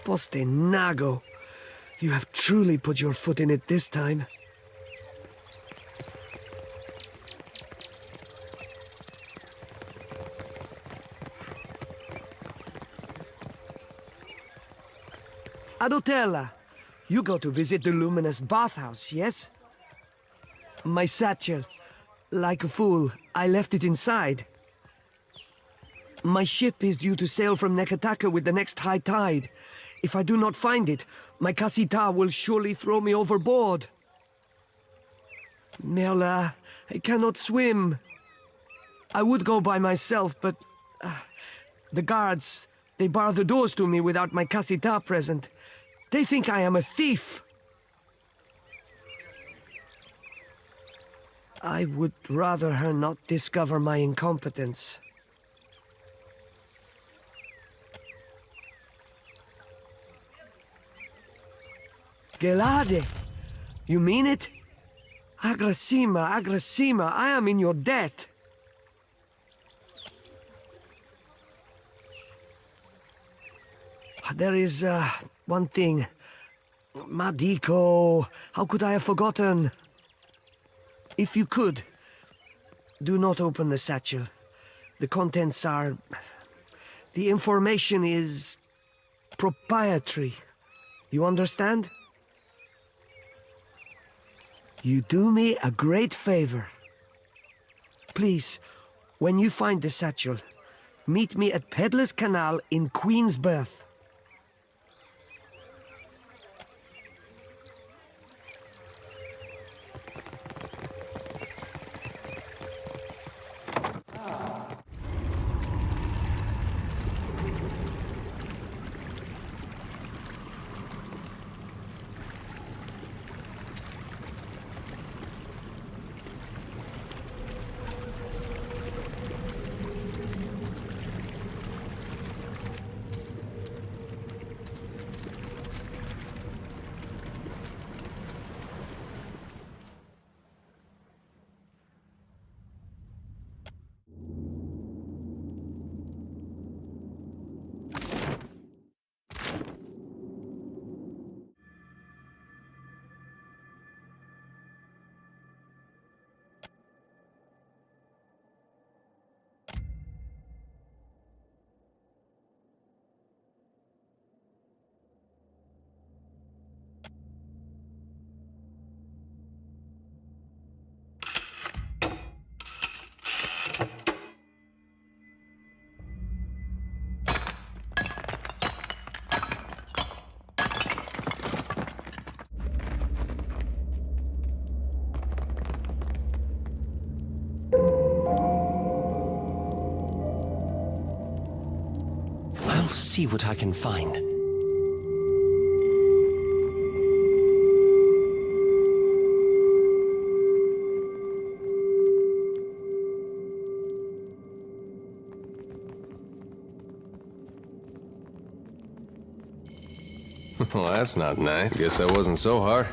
Poste nago. You have truly put your foot in it this time. Adotella, you go to visit the luminous bathhouse, yes? My satchel. Like a fool, I left it inside. My ship is due to sail from Nekataka with the next high tide. If I do not find it, my Kasita will surely throw me overboard. Merla, I cannot swim. I would go by myself, but... the guards, they bar the doors to me without my Kasita present. They think I am a thief. I would rather her not discover my incompetence. Gelade! You mean it? Agrasima, Agrasima, I am in your debt. There is, one thing. Madiko, how could I have forgotten? If you could, do not open the satchel. The contents are... the information is... proprietary. You understand? You do me a great favor. Please, when you find the satchel, meet me at Peddler's Canal in Queensberth. See what I can find. Well, that's not nice. Guess that wasn't so hard.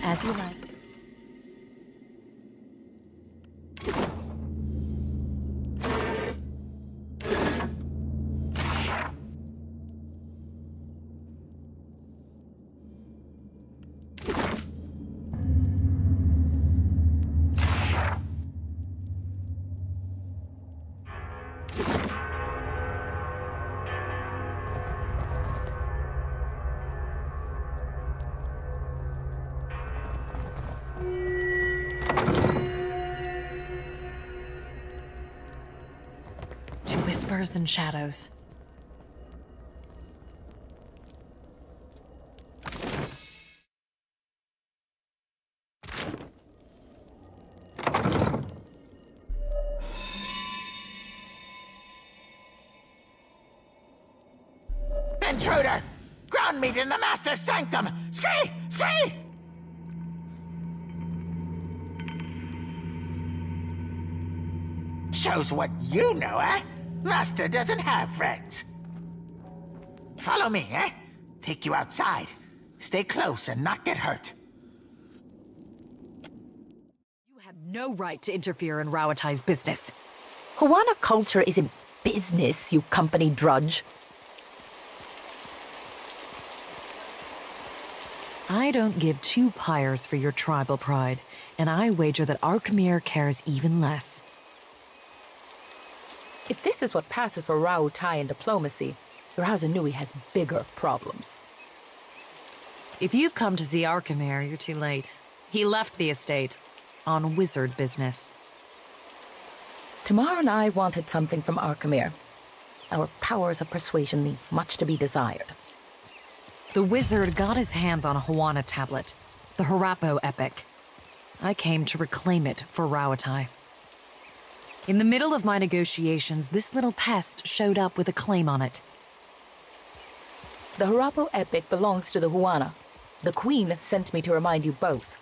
As you like. Whispers and shadows. Intruder! Ground meat in the Master's Sanctum! Ski! Ski! Shows what you know, eh? Master doesn't have friends. Follow me, eh? Take you outside. Stay close and not get hurt. You had no right to interfere in Rawatai's business. Huana culture isn't business, you company drudge. I don't give two pyres for your tribal pride, and I wager that Arkemir cares even less. If this is what passes for Rautai in diplomacy, Razanui has bigger problems. If you've come to see Arkemir, you're too late. He left the estate on wizard business. Tamar and I wanted something from Arkemir. Our powers of persuasion leave much to be desired. The wizard got his hands on a Huana tablet, the Harapo epic. I came to reclaim it for Rawatai. In the middle of my negotiations, this little pest showed up with a claim on it. The Harapo epic belongs to the Huana. The Queen sent me to remind you both.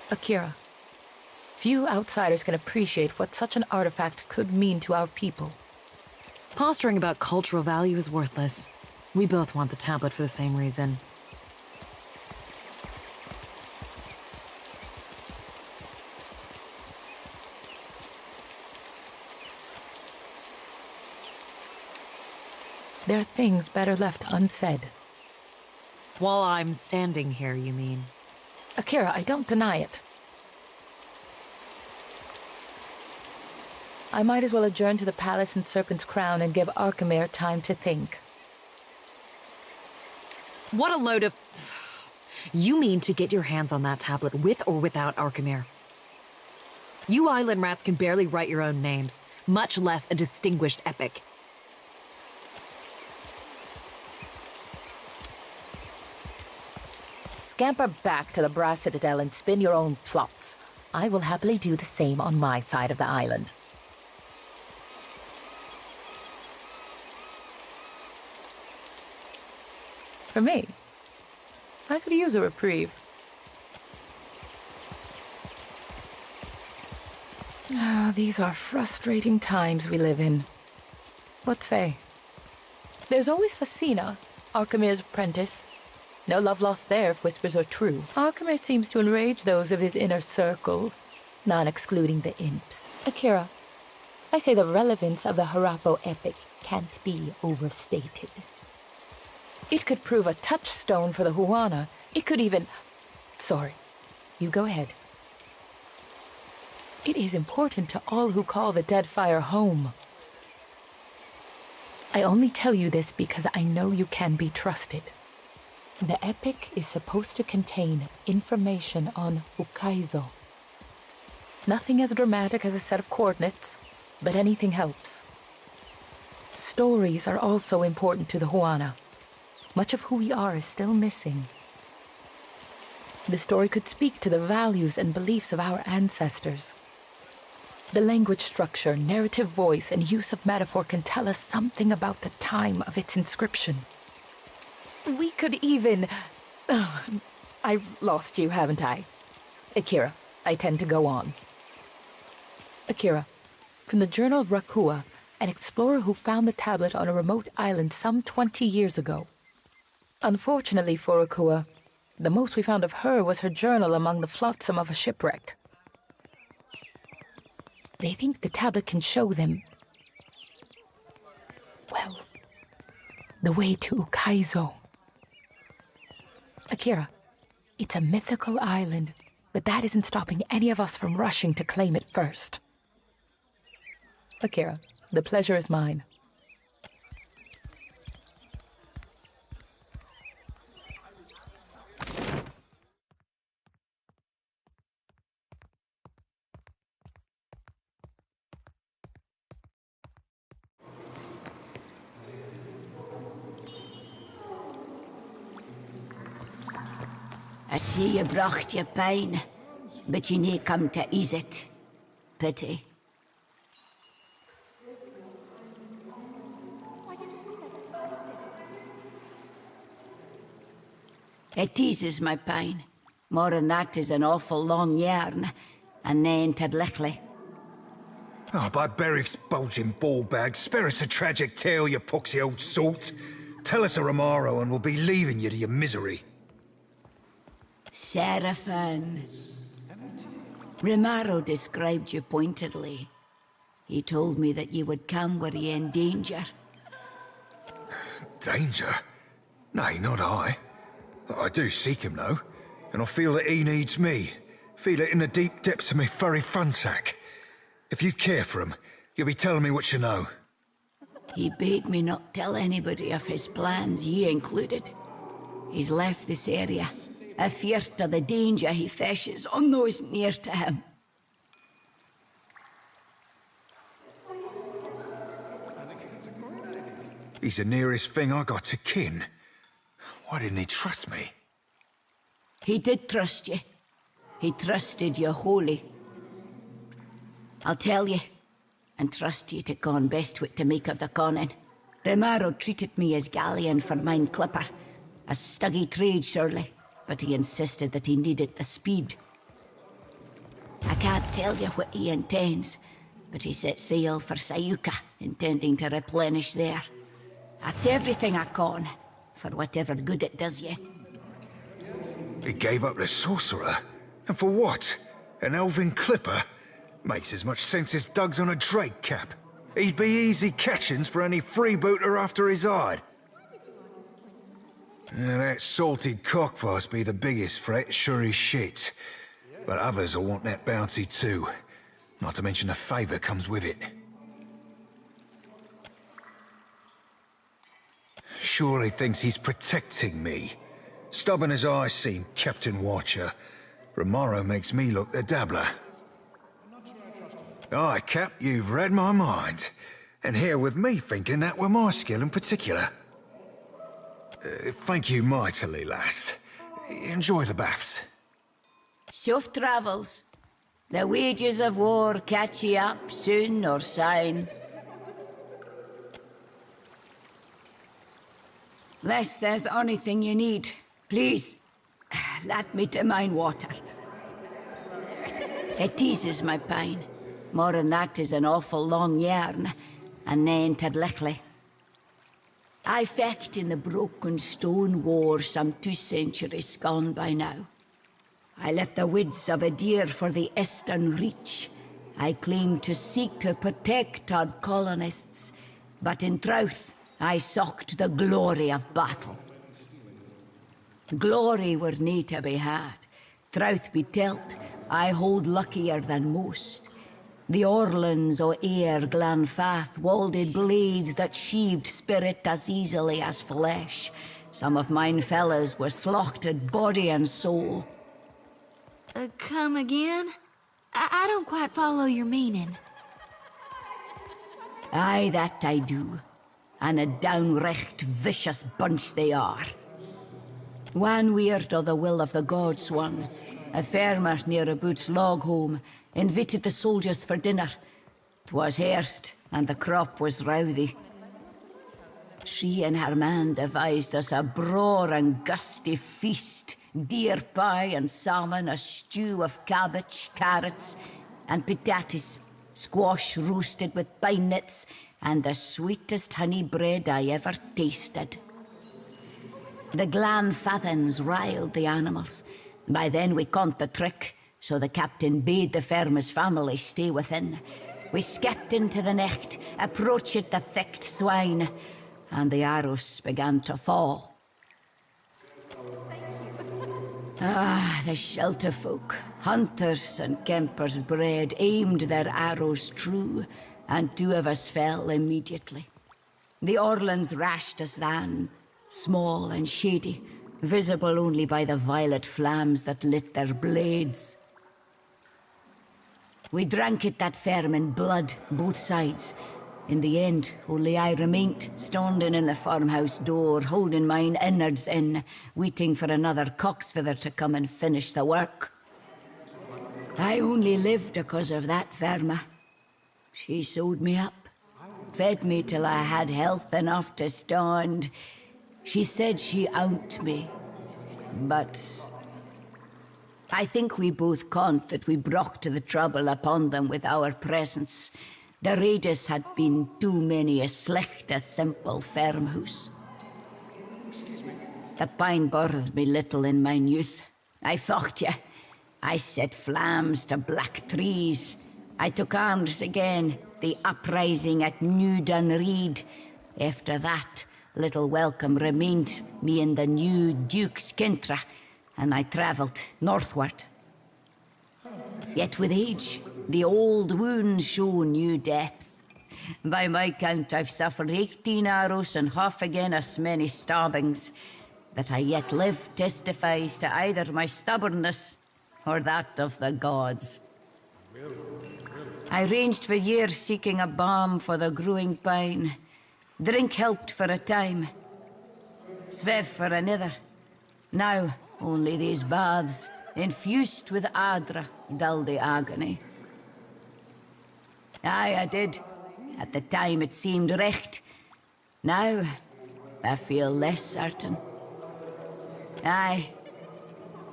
Akira, few outsiders can appreciate what such an artifact could mean to our people. Posturing about cultural value is worthless. We both want the tablet for the same reason. There are things better left unsaid. While I'm standing here, you mean? Akira, I don't deny it. I might as well adjourn to the palace in Serpent's Crown and give Arkemir time to think. What a load of... You mean to get your hands on that tablet with or without Arkemir? You island rats can barely write your own names, much less a distinguished epic. Scamper back to the Brass Citadel and spin your own plots. I will happily do the same on my side of the island. For me, I could use a reprieve. These are frustrating times we live in. What say? There's always Facina, Arkemir's apprentice. No love lost there if whispers are true. Arkemir seems to enrage those of his inner circle, not excluding the imps. Akira, I say the relevance of the Harapo epic can't be overstated. It could prove a touchstone for the Huana. It could even... Sorry, you go ahead. It is important to all who call the Deadfire home. I only tell you this because I know you can be trusted. The epic is supposed to contain information on Ukaizo. Nothing as dramatic as a set of coordinates, but anything helps. Stories are also important to the Huana. Much of who we are is still missing. The story could speak to the values and beliefs of our ancestors. The language structure, narrative voice, and use of metaphor can tell us something about the time of its inscription. We could even... I've lost you, haven't I? Akira, I tend to go on. Akira, from the Journal of Rakua, an explorer who found the tablet on a remote island some 20 years ago. Unfortunately for Rakua, the most we found of her was her journal among the flotsam of a shipwreck. They think the tablet can show them... well, the way to Ukaizo. Akira, it's a mythical island, but that isn't stopping any of us from rushing to claim it first. Akira, the pleasure is mine. I see you brought your pain, but you need come to ease it. Pity. It eases my pain. More than that is an awful long yarn. and then Tadlichly. Oh, by Berith's bulging ball bag, spare us a tragic tale, you poxy old salt. Tell us a Romaro and we'll be leaving you to your misery. Seraphin. Romaro described you pointedly. He told me that you would come were ye in danger. Danger? Nay, not I. I do seek him, though, and I feel that he needs me. Feel it in the deep depths of my furry funsack. If you care for him, you'll be telling me what you know. He bade me not tell anybody of his plans, ye included. He's left this area, afeard of the danger he fishes on those near to him. He's the nearest thing I got to kin. Why didn't he trust me? He did trust you. He trusted you wholly. I'll tell you, and trust you to con best what to make of the conning. Romaro treated me as galleon for mine clipper. A stuggy trade, surely, but he insisted that he needed the speed. I can't tell you what he intends, but he set sail for Sayuka, intending to replenish there. That's everything I con, for whatever good it does you. He gave up the sorcerer? And for what? An elven clipper? Makes as much sense as Doug's on a Drake cap. He'd be easy catchings for any freebooter after his hide. That salted cockfarce be the biggest threat, sure as shit. But others will want that bounty too. Not to mention the favour comes with it. Surely thinks he's protecting me. Stubborn as I seem, Captain Watcher, Romaro makes me look the dabbler. Aye, Cap, you've read my mind. And here with me thinking that were my skill in particular. Thank you mightily, lass. Enjoy the baths. Soft travels. The wages of war catch ye up soon or soon. Less there's anything you need, please, let me to mine water. It eases my pain. More than that is an awful long yarn, and then Tadlichly. I fecht in the broken stone war some 2 centuries gone by now. I left the woods of a deer for the eastern reach. I claimed to seek to protect our colonists, but in truth, I sought the glory of battle. Glory were nae to be had. Truth be telt, I hold luckier than most. The Orlans o' Ayr Glanfath walded blades that sheathed spirit as easily as flesh. Some of mine fellas were slaughtered body and soul. Come again? I don't quite follow your meaning. Aye, that I do. And a downright vicious bunch they are. One weird o' the will of the gods one, a farmer near about's log home, invited the soldiers for dinner. 'Twas hairst, and the crop was rowthy. She and her man devised us a braw and gusty feast. Deer pie and salmon, a stew of cabbage, carrots, and potatoes, squash roasted with pine nuts, and the sweetest honey bread I ever tasted. The Glanfathans riled the animals. By then we caught the trick, so the captain bade the farmer's family stay within. We skipped into the nicht, approached the thick swine, and the arrows began to fall. Ah, the shelter folk, hunters and kempers bred, aimed their arrows true, and 2 of us fell immediately. The Orlans rashed us then, small and shady, visible only by the violet flames that lit their blades. We drank it that firm in blood, both sides. In the end, only I remained, standing in the farmhouse door, holding mine innards in, waiting for another cocksfeather to come and finish the work. I only lived because of that farmer. She sewed me up, fed me till I had health enough to stand. She said she owned me, but I think we both conned that we brought the trouble upon them with our presence. The raiders had been too many a slecht at simple farmhouse. The pine bothered me little in mine youth. I fought ye. I set flames to black trees. I took arms again, the uprising at New Dunreed. After that, little welcome remained me in the new Duke's Kintra, and I travelled northward. Yet with age, the old wounds show new depth. By my count, I've suffered 18 arrows and half again as many stabbings. That I yet live testifies to either my stubbornness or that of the gods. I ranged for years seeking a balm for the growing pine. Drink helped for a time, svev for another. Now, only these baths, infused with adra, dull the agony. Aye, I did. At the time it seemed recht. Now, I feel less certain. Aye.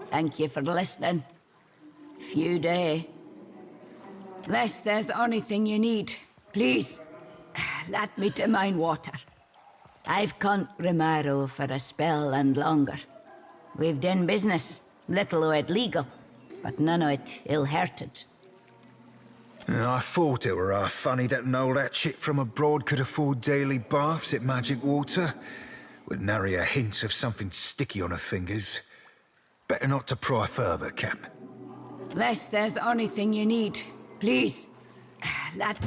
Thank you for listening. Few day. Less there's anything you need, please, let me to mine water. I've come Romero for a spell and longer. We've done business, little o' it legal, but none o' it ill-hearted. I thought it were funny that an old that shit from abroad could afford daily baths at Magic Water. With nary a hint of something sticky on her fingers. Better not to pry further, Cap. Less there's anything you need, please, let